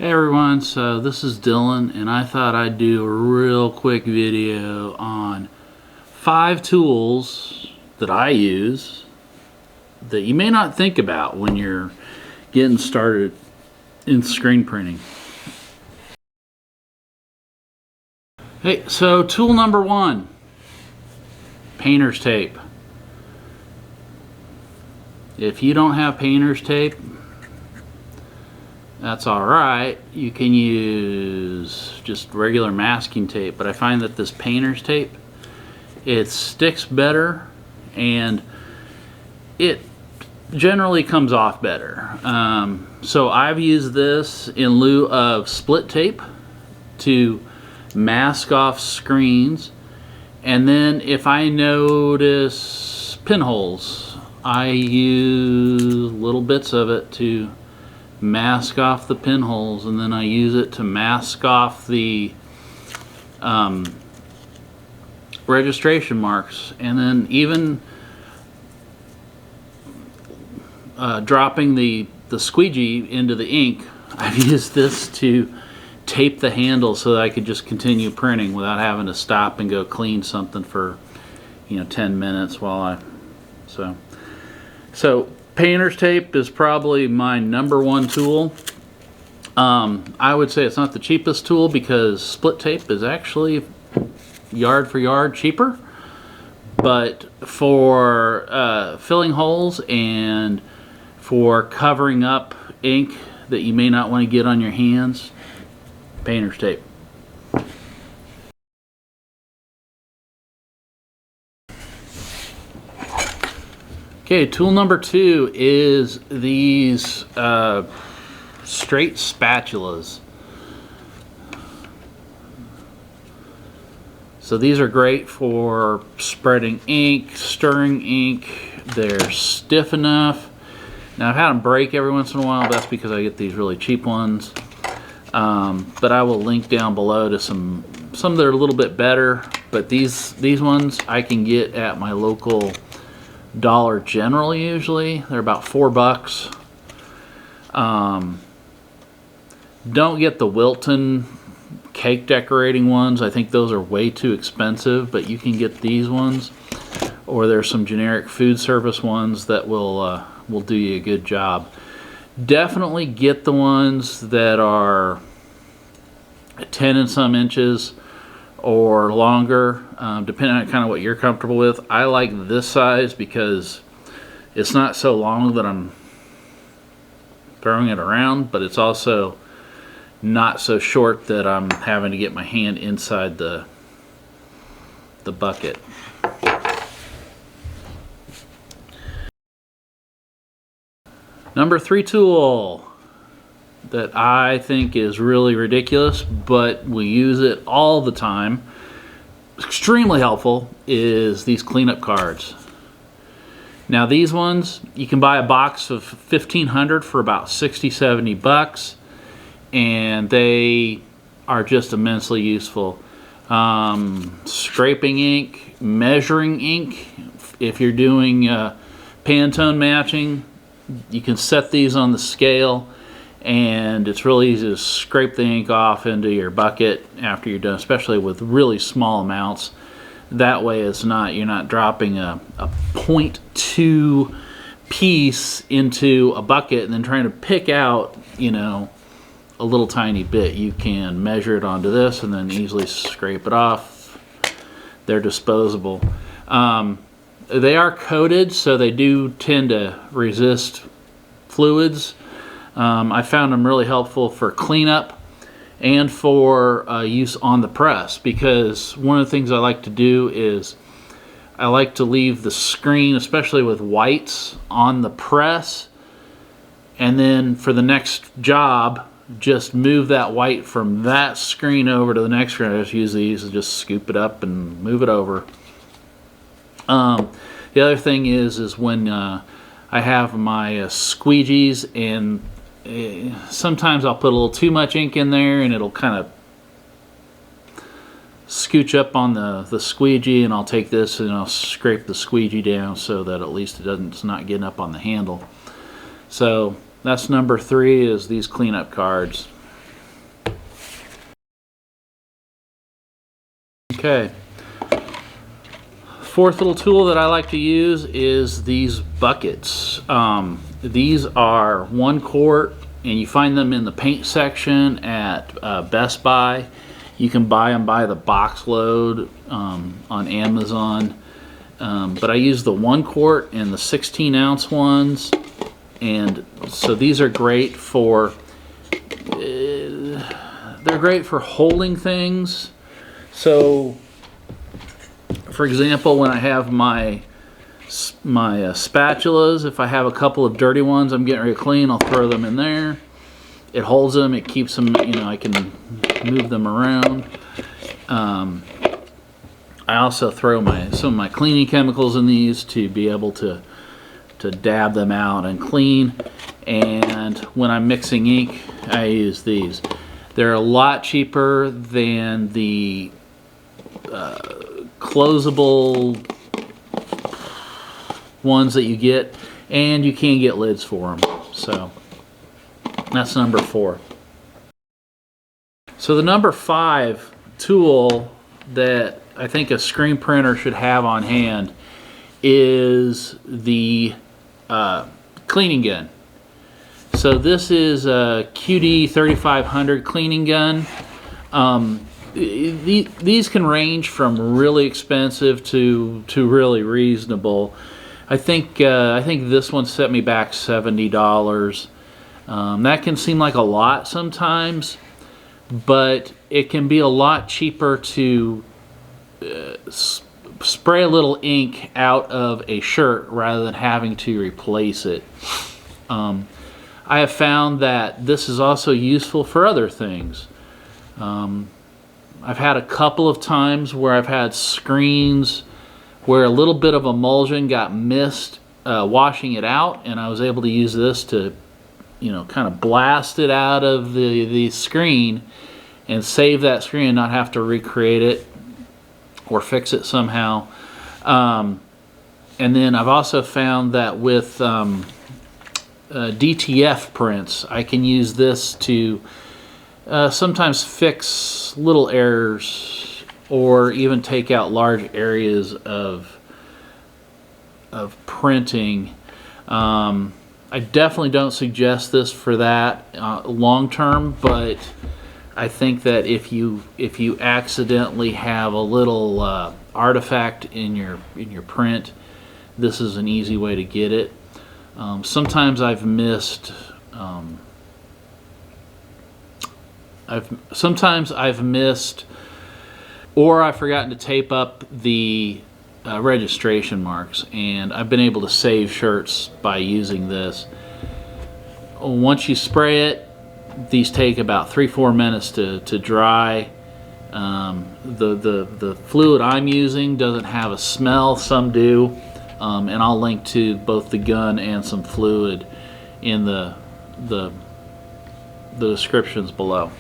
Hey everyone, so this is Dylan and I thought I'd do a real quick video on 5 tools that I use that you may not think about when you're getting started in screen printing. Hey, so tool number 1, painter's tape. If you don't have painter's tape, that's alright. You can use just regular masking tape, but I find that this painter's tape, it sticks better and it generally comes off better. So I've used this in lieu of split tape to mask off screens, and then if I notice pinholes, I use little bits of it to mask off the pinholes, and then I use it to mask off the registration marks, and then even dropping the squeegee into the ink, I've used this to tape the handle so that I could just continue printing without having to stop and go clean something for 10 minutes while so painter's tape is probably my #1 tool. I would say it's not the cheapest tool because split tape is actually yard for yard cheaper, but for filling holes and for covering up ink that you may not want to get on your hands, painter's tape. Okay, tool number 2 is these straight spatulas. So these are great for spreading ink, stirring ink. They're stiff enough. Now I've had them break every once in a while. That's because I get these really cheap ones. But I will link down below to some that are a little bit better. But these ones I can get at my local Dollar General usually. They're about $4. Don't get the Wilton cake decorating ones. I think those are way too expensive, but you can get these ones, or there's some generic food service ones that will do you a good job. Definitely get the ones that are 10 and some inches or longer, depending on kind of what you're comfortable with. I like this size because it's not so long that I'm throwing it around, but it's also not so short that I'm having to get my hand inside the bucket. Number 3 tool that I think is really ridiculous, but we use it all the time, extremely helpful, is these cleanup cards. Now these ones, you can buy a box of 1,500 for about 60-70 bucks, and they are just immensely useful. Scraping ink, measuring ink, if you're doing Pantone matching, you can set these on the scale, and it's really easy to scrape the ink off into your bucket after you're done, especially with really small amounts. That way you're not dropping a 0.2 piece into a bucket and then trying to pick out a little tiny bit. You can measure it onto this and then easily scrape it off. They're disposable. They are coated, so they do tend to resist fluids. I found them really helpful for cleanup and for use on the press, because one of the things I like to do is I like to leave the screen, especially with whites, on the press, and then for the next job just move that white from that screen over to the next screen. I just use these and just scoop it up and move it over. The other thing is when I have my squeegees, and sometimes I'll put a little too much ink in there and it'll kind of scooch up on the squeegee, and I'll take this and I'll scrape the squeegee down so that at least it's not getting up on the handle. So that's number 3, is these cleanup cards. Okay. Fourth little tool that I like to use is these buckets. These are 1 quart, and you find them in the paint section at Best Buy. You can buy them by the box load on Amazon. But I use the 1 quart and the 16-ounce ones, and so these are great for they're great for holding things. So, for example, when I have my spatulas, if I have a couple of dirty ones I'm getting ready to clean, I'll throw them in there. It holds them, it keeps them, you know, I can move them around. I also throw some of my cleaning chemicals in these to be able to dab them out and clean. And when I'm mixing ink, I use these. They're a lot cheaper than the closable ones that you get, and you can get lids for them. So that's number 4. So the number 5 tool that I think a screen printer should have on hand is the cleaning gun. So this is a QD 3500 cleaning gun. These can range from really expensive to really reasonable. I think this one set me back $70. That can seem like a lot sometimes, but it can be a lot cheaper to spray a little ink out of a shirt rather than having to replace it. I have found that this is also useful for other things. I've had a couple of times where I've had screens where a little bit of emulsion got missed washing it out, and I was able to use this to, you know, kind of blast it out of the screen and save that screen and not have to recreate it or fix it somehow. And then I've also found that with DTF prints, I can use this to sometimes fix little errors or even take out large areas of printing. I definitely don't suggest this for that long term, but I think that if you accidentally have a little artifact in your print, this is an easy way to get it. Sometimes I've missed or I've forgotten to tape up the registration marks, and I've been able to save shirts by using this. Once you spray it, these take about 3-4 minutes to dry. The fluid I'm using doesn't have a smell, some do, and I'll link to both the gun and some fluid in the descriptions below.